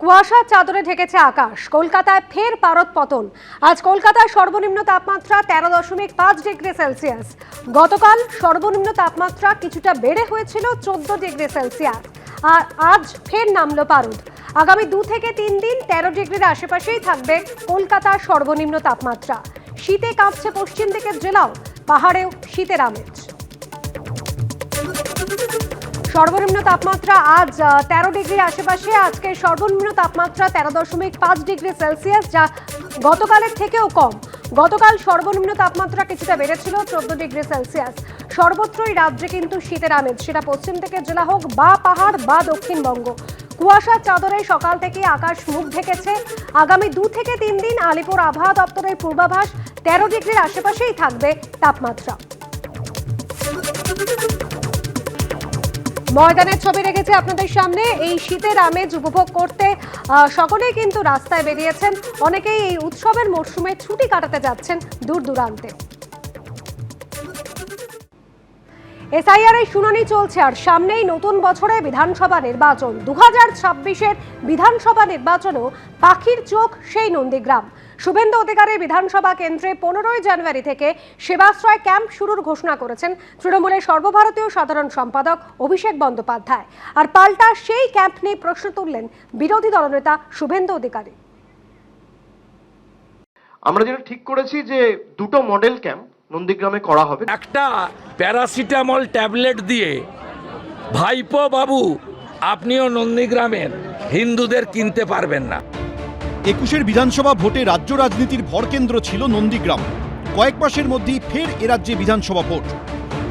কুয়াশা চাদরে ঢেকেছে আকাশ। কলকাতায় ফের পারদ পতন। আজ কলকাতায় সর্বনিম্ন তাপমাত্রা 13.5 ডিগ্রি সেলসিয়াস। গতকাল সর্বনিম্ন তাপমাত্রা কিছুটা বেড়ে হয়েছিল 14 ডিগ্রি সেলসিয়াস। আর আজ ফের নামলো পারদ। আগামী 2 থেকে 3 দিন 13 ডিগ্রির আশেপাশেই থাকবে কলকাতার সর্বনিম্ন তাপমাত্রা। শীতে কাঁপছে পশ্চিম দিকের জেলাও, পাহাড়েও শীতের আমেজ। সর্বনিম্ন তাপমাত্রা আজ 13 ডিগ্রির আশেপাশে। আজকে সর্বনিম্ন তাপমাত্রা 13.5 ডিগ্রি সেলসিয়াস, যা গতকালের থেকেও কম। গতকাল সর্বনিম্ন তাপমাত্রা কিছুটা বেড়েছিল 14 ডিগ্রি সেলসিয়াস। সর্বত্রই রাজ্যে কিন্তু শীতের আমেজ, সেটা পশ্চিম দিকের জেলা হোক বা পাহাড় বা দক্ষিণবঙ্গ। কুয়াশার চাদরে সকাল থেকে আকাশ মুখ ঢেকেছে। আগামী 2 থেকে 3 দিন আলিপুর আবহাওয়া দপ্তরের পূর্বাভাস 13 ডিগ্রির আশেপাশেই থাকবে তাপমাত্রা। ময়দানের ছবি রেখেছে আপনাদের সামনে। এই শীতের আমেজ উপভোগ করতে সকলেই কিন্তু রাস্তায় বেরিয়েছেন। অনেকেই এই উৎসবের মরশুমে ছুটি কাটাতে যাচ্ছেন দূর দূরান্তে। এসআইআর এর শুনানি চলছে, আর সামনেই নতুন বছরে বিধানসভা নির্বাচন। 2026-এর বিধানসভা নির্বাচনেও পাখির চোখ সেই নন্দীগ্রাম। শুভেন্দু অধিকারী বিধানসভা কেন্দ্রে 15ই জানুয়ারি থেকে সেবাশ্রয় ক্যাম্প শুরুর ঘোষণা করেছেন তৃণমূলের সর্বভারতীয় সাধারণ সম্পাদক অভিষেক বন্দ্যোপাধ্যায়। আর পাল্টা সেই ক্যাম্প নিয়ে প্রশ্ন তুললেন বিরোধী দলনেতা শুভেন্দু অধিকারী। আমরা যেটা ঠিক করেছি যে দুটো মডেল ক্যাম্প নন্দীগ্রামে করা হবে। একটা প্যারাসিটামল ট্যাবলেট দিয়ে ভাইপো বাবু আপনিও নন্দীগ্রামের হিন্দুদের কিনতে পারবেন না। 21-এর বিধানসভা ভোটে রাজ্য রাজনীতির ভরকেন্দ্র ছিল নন্দীগ্রাম। কয়েক মাসের মধ্যেই ফের এ রাজ্যে বিধানসভা ভোট।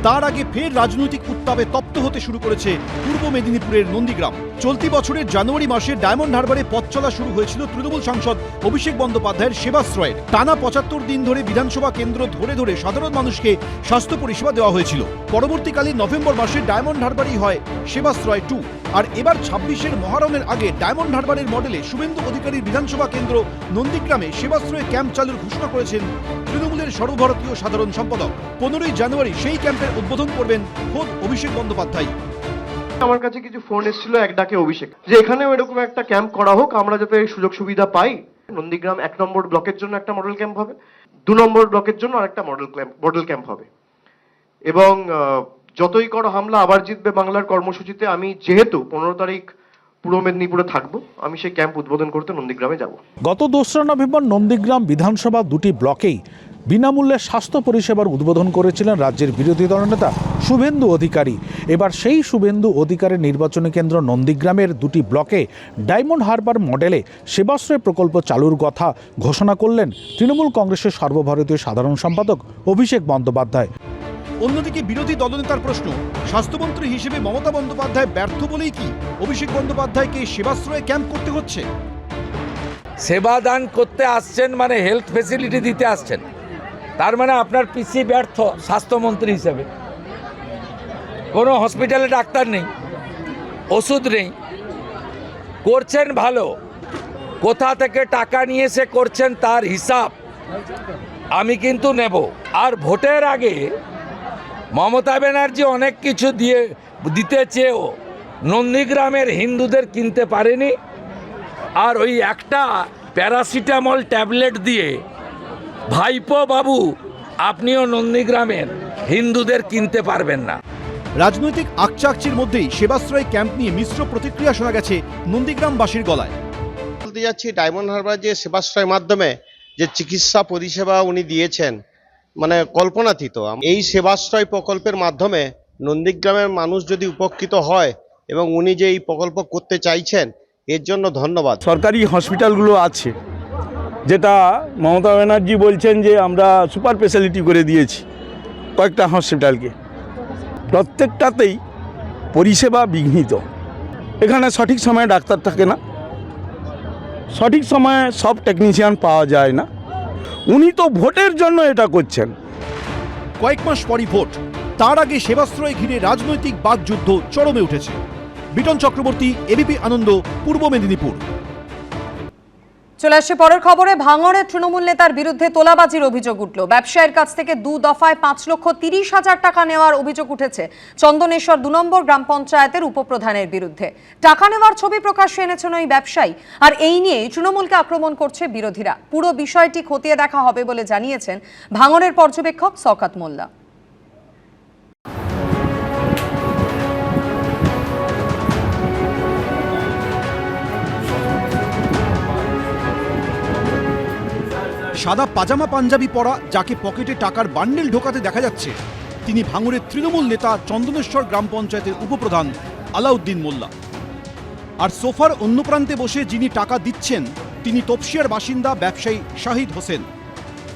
তার আগে ফের রাজনৈতিক উত্তাপে তপ্ত হতে শুরু করেছে পূর্ব মেদিনীপুরের নন্দীগ্রাম। চলতি বছরের জানুয়ারি মাসে ডায়মন্ড হারবারে পথ চলা শুরু হয়েছিল তৃণমূল সাংসদ অভিষেক বন্দ্যোপাধ্যায়ের সেবাশ্রয়ের। টানা 75 দিন ধরে বিধানসভা কেন্দ্র ধরে ধরে সাধারণ মানুষকে স্বাস্থ্য পরিষেবা দেওয়া হয়েছিল। পরবর্তীকালে নভেম্বর মাসে ডায়মন্ড হারবারই হয় সেবাশ্রয় 2। আর এবার 26-এর মহারণের আগে ডায়মন্ড হারবারের মডেলে শুভেন্দু অধিকারীর বিধানসভা কেন্দ্র নন্দীগ্রামে সেবাশ্রয় ক্যাম্প চালুর ঘোষণা করেছেন তৃণমূলের সর্বভারতীয় সাধারণ সম্পাদক। 15ই জানুয়ারি সেই ক্যাম্পের উদ্বোধন করবেন খোদ অভিষেক বন্দ্যোপাধ্যায়। আমার কাছে কিছু ফোন এসেছিল এক ডাকে অভিষেক, যে এখানেও এরকম একটা ক্যাম্প করা হোক, আমরা যাতে সুযোগ সুবিধা পাই। নন্দীগ্রাম 1 নম্বর ব্লকের জন্য একটা মডেল ক্যাম্প হবে, 2 নম্বর ব্লকের জন্য আরেকটা মডেল ক্যাম্প হবে। এবং যতই করো হামলা আবার জিতবে বাংলার কর্মসূচিতে আমি যেহেতু 15 তারিখ পূর্ব মেদিনীপুরে থাকবো, আমি সেই ক্যাম্প উদ্বোধন করতে নন্দীগ্রামে যাব। গত 2রা নভেম্বর নন্দীগ্রাম বিধানসভা দুটি ব্লকেই বিনামূল্যে স্বাস্থ্য পরিষেবার উদ্বোধন করেছিলেন রাজ্যের বিরোধী দলনেতা শুভেন্দু অধিকারী। এবার সেই শুভেন্দু অধিকারীর নির্বাচনী কেন্দ্র নন্দীগ্রামের দুটি ব্লকে ডায়মন্ড হারবার মডেলে সেবাশ্রয় প্রকল্প চালুর কথা ঘোষণা করলেন তৃণমূল কংগ্রেসের সর্বভারতীয় সাধারণ সম্পাদক অভিষেক বন্দ্যোপাধ্যায়। অন্যদিকে বিরোধী দলনেতার প্রশ্ন, স্বাস্থ্যমন্ত্রী হিসেবে মমতা বন্দ্যোপাধ্যায় ব্যর্থ বলেই কি অভিষেক বন্দ্যোপাধ্যায়কে সেবাশ্রয়ে ক্যাম্প করতে হচ্ছে? সেবা দান করতে আসছেন মানে হেলথ ফেসিলিটি দিতে আসছেন, তার মানে আপনার পিসি ব্যর্থ স্বাস্থ্যমন্ত্রী হিসেবে। কোনো হসপিটালে ডাক্তার নেই, ওষুধ নেই, করছেন ভালো, কোথা থেকে টাকা নিয়ে এসে করছেন তার হিসাব আমি কিন্তু নেব। আর ভোটের আগে মমতা ব্যানার্জি অনেক কিছু দিতে চেয়েও নন্দীগ্রামের হিন্দুদের কিনতে পারেনি। আর ওই একটা প্যারাসিটামল ট্যাবলেট দিয়ে ভাইপো বাবু আপনিও নন্দীগ্রামের হিন্দুদের কিনতে পারবেন না। রাজনৈতিক আকচাকচির মধ্যেই সেবাশ্রয় ক্যাম্প নিয়ে মিশ্র প্রতিক্রিয়া শোনা গেছে নন্দীগ্রামবাসীর গলায়। বলতে যাচ্ছি, ডায়মন্ড হারবার যে সেবাশ্রয়ের মাধ্যমে যে চিকিৎসা পরিষেবা উনি দিয়েছেন, মানে কল্পনাতীত। এই সেবাশ্রয় প্রকল্পের মাধ্যমে নন্দীগ্রামের মানুষ যদি উপকৃত হয় এবং উনি যে এই প্রকল্প করতে চাইছেন, এর জন্য ধন্যবাদ। সরকারি হসপিটালগুলো আছে, যেটা মমতা ব্যানার্জি বলছেন যে আমরা সুপার স্পেশালিটি করে দিয়েছি কয়েকটা হসপিটালকে, প্রত্যেকটাতেই পরিষেবা বিঘ্নিত। এখানে সঠিক সময়ে ডাক্তার থাকে না, সঠিক সময়ে সব টেকনিশিয়ান পাওয়া যায় না। উনি তো ভোটের জন্য এটা করছেন। কয়েক মাস পরই ভোট, তার আগে সেবাশ্রয় ঘিরে রাজনৈতিক বাকযুদ্ধ চরমে উঠেছে। বিটন চক্রবর্তী, এবিপি আনন্দ, পূর্ব মেদিনীপুর। চলে আসছে পরের খবরে। ভাঙড়ে তৃণমূল নেতার বিরুদ্ধে তোলাবাজির অভিযোগ উঠল। ব্যবসায়ীর কাছ থেকে 2 দফায় 5,30,000 টাকা নেওয়ার অভিযোগ উঠেছে চন্দনেশ্বর 2 নম্বর গ্রাম পঞ্চায়েতের উপপ্রধানের বিরুদ্ধে। টাকা নেওয়ার ছবি প্রকাশ্যে এনেছেন ওই ব্যবসায়ী, আর এই নিয়েই তৃণমূলকে আক্রমণ করছে বিরোধীরা। পুরো বিষয়টি খতিয়ে দেখা হবে বলে জানিয়েছেন ভাঙড়ের পর্যবেক্ষক শওকত মোল্লা। সাদা পাজামা পাঞ্জাবি পরা, যাকে পকেটে টাকার বান্ডেল ঢোকাতে দেখা যাচ্ছে, তিনি ভাঙড়ের তৃণমূল নেতা চন্দনেশ্বর গ্রাম পঞ্চায়েতের উপপ্রধান আলাউদ্দিন মোল্লা। আর সোফার অন্য প্রান্তে বসে যিনি টাকা দিচ্ছেন তিনি তপসিয়ার বাসিন্দা ব্যবসায়ী শাহিদ হোসেন।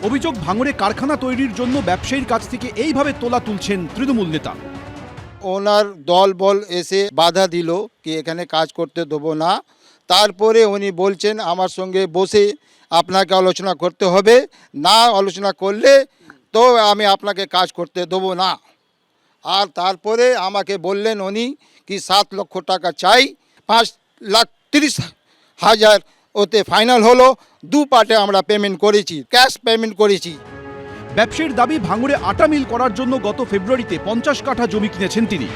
অভিযোগ, ভাঙড়ে কারখানা তৈরির জন্য ব্যবসায়ীর কাছ থেকে এইভাবে তোলা তুলছেন তৃণমূল নেতা। ওনার দল বল এসে বাধা দিল কি এখানে কাজ করতে দেবো না। তারপরে উনি বলছেন আমার সঙ্গে বসে আপনাকে আলোচনা করতে হবে, না আলোচনা করলে তো আমি আপনাকে কাজ করতে দেবো না। আর তারপরে আমাকে বললেন উনি কি 7 লক্ষ টাকা চাই, 5,30,000 ওতে ফাইনাল হলো। 2 পার্টে আমরা পেমেন্ট করেছি, ক্যাশ পেমেন্ট করেছি। ব্যবসায়ীর দাবি, ভাঙড়ে আটা মিল করার জন্য গত ফেব্রুয়ারিতে 50 কাঠা জমি কিনেছেন তিনি।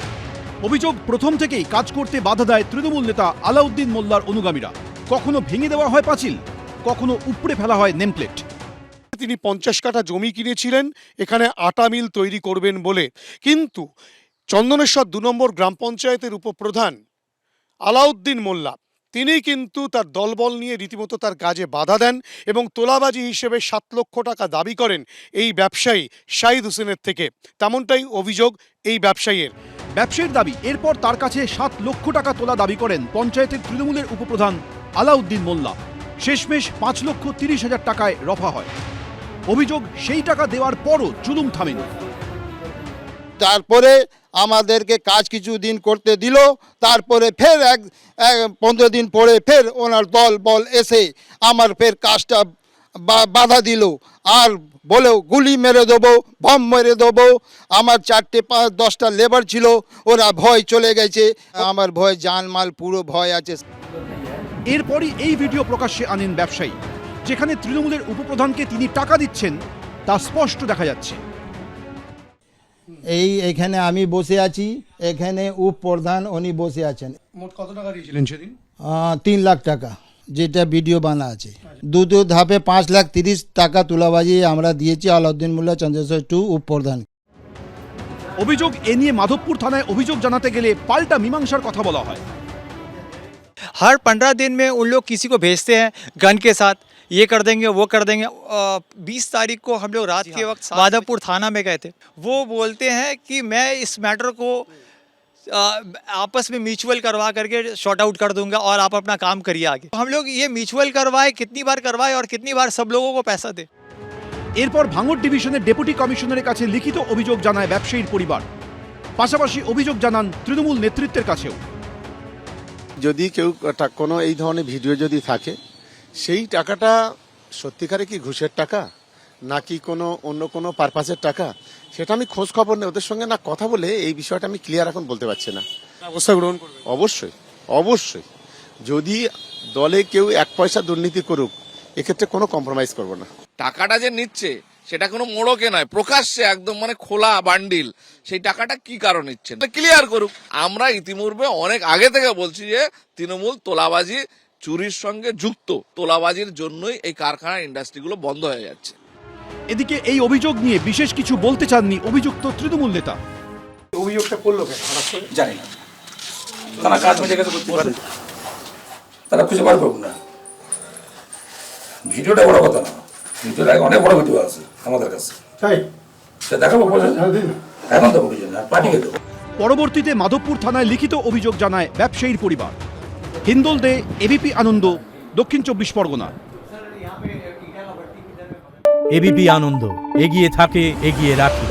অভিযোগ, প্রথম থেকেই কাজ করতে বাধা দেয় তৃণমূল নেতা আলাউদ্দিন মোল্লার অনুগামীরা। কখনো ভেঙে দেওয়া হয় পাঁচিল, কখনো উপড়ে ফেলা হয় নেমপ্লেট। তিনি 50 কাঠা জমি কিনেছিলেন এখানে আটা মিল তৈরি করবেন বলে, কিন্তু চন্দনেশ্বর 2 নম্বর গ্রাম পঞ্চায়েতের উপপ্রধান আলাউদ্দিন মোল্লা তিনি কিন্তু তার দলবল নিয়ে রীতিমতো তার কাজে বাধা দেন এবং তোলাবাজি হিসেবে 7 লক্ষ টাকা দাবি করেন এই ব্যবসায়ী শাহিদ হোসেনের থেকে। তেমনটাই অভিযোগ এই ব্যবসায়ীর। ব্যবসায়ীর দাবি, এরপর তার কাছে 7 লক্ষ টাকা তোলা দাবি করেন পঞ্চায়েতের তৃণমূলের উপপ্রধান আলাউদ্দিন মোল্লা। শেষমেশ 5,30,000 টাকায় রফা হয়। অভিযোগ, সেই টাকা দেওয়ার পরও জুলুম থামেনি। তারপরে আমাদেরকে কাজ কিছু দিন করতে দিল, তারপরে ফের 15 দিন পরে ফের ওনার দল বল এসে আমার ফের কাজটা বাধা দিল, আর বলেও গুলি মেরে দেবো, বম মেরে দেবো। আমার 4-5-10টা লেবার ছিল, ওরা ভয় চলে গেছে। আমার ভয় জানমাল পুরো ভয় আছে। এরপরই এই ভিডিও প্রকাশ্যে আনেন ব্যবসায়ী, যেখানে তৃণমূলের উপপ্রধানকে তিনি টাকা দিচ্ছেন তা স্পষ্ট দেখা যাচ্ছে। এখানে আমি বসে আছি, এখানে উপপ্রধান উনি বসে আছেন। মোট কত টাকা দিয়েছিলেন সেদিন? 3 লাখ টাকা, যেটা ভিডিও বানা আছে। 2 ধাপে 5,30,000 টাকা তুলাবাজি আমরা দিয়েছি আলাউদ্দিন মোল্লা চন্দ্রেশ্বর 2 উপপ্রধান। অভিযোগ, এ নিয়ে মাধবপুর থানায় অভিযোগ জানাতে গেলে পাল্টা মীমাংসার কথা বলা হয়। हर 15 दिन में उन लोग किसी को भेजते हैं गन के साथ, ये कर देंगे वो कर देंगे। 20 तारीख को हम लोग रात के वक्त माधवपुर थाना में गए थे। वो बोलते हैं कि मैं इस मैटर को आपस में म्यूचुअल करवा करके शॉर्ट आउट कर दूंगा और आप अपना काम करिए आगे। हम लोग ये म्यूचुअल करवाए, कितनी बार करवाए और कितनी बार सब लोगों को पैसा दे। এরপর ভাঙড় ডিভিশনের ডেপুটি কমিশনারের কাছে লিখিত অভিযোগ জানায় ব্যবসায়ীর পরিবার। পাশাপাশি অভিযোগ জানান তৃণমূল নেতৃত্বের কাছেও। যদি কেউ কোনো এই ধরনের ভিডিও যদি থাকে, সেই টাকাটা সত্যিকারে কি ঘুষের টাকা নাকি কোনো অন্য কোনো পারপাসের টাকা, সেটা আমি খোঁজ খবর নেই ওদের সঙ্গে না কথা বলে এই বিষয়টা আমি ক্লিয়ার এখন বলতে পারছি না। ব্যবস্থা গ্রহণ করবে অবশ্যই অবশ্যই। যদি দলে কেউ 1 পয়সা দুর্নীতি করুক, এক্ষেত্রে কোনো কম্প্রোমাইজ করবো না। টাকাটা যে নিচ্ছে সেটা কোনো মোড়কে নয়, প্রকাশ্যে একদম মানে খোলা বান্ডিল। সেই টাকাটা কি কারণ নিচ্ছে ক্লিয়ার করুক। আমরা ইতিপূর্বে অনেক আগে থেকে বলছি যে তৃণমূল তোলাবাজি চুরির সঙ্গে যুক্ত, তোলাবাজির জন্যই এই কারখানা ইন্ডাস্ট্রিগুলো বন্ধ হয়ে যাচ্ছে। এদিকে এই অভিযোগ নিয়ে বিশেষ কিছু বলতে চাননি অভিযুক্ত তৃণমূল নেতা। অভিযোগটা করলো কেন জানি না, তারা কাজ মিটে গেছে করতে পারে, তারা খুঁজে বার করুন না। ভিডিওটা বড় কথা না, ভিডিওর আগে অনেক বড় ভিডিও আছে আমাদের কাছে, তাই দেখাবো এখন দেবো পাঠিয়ে দেবো। পরবর্তীতে মাধবপুর থানায় লিখিত অভিযোগ জানায় ব্যবসায়ীর পরিবার। হিন্দোল দে, এবিপি আনন্দ, দক্ষিণ 24 পরগনা। এবিপি আনন্দ, এগিয়ে থাকে, এগিয়ে রাখে।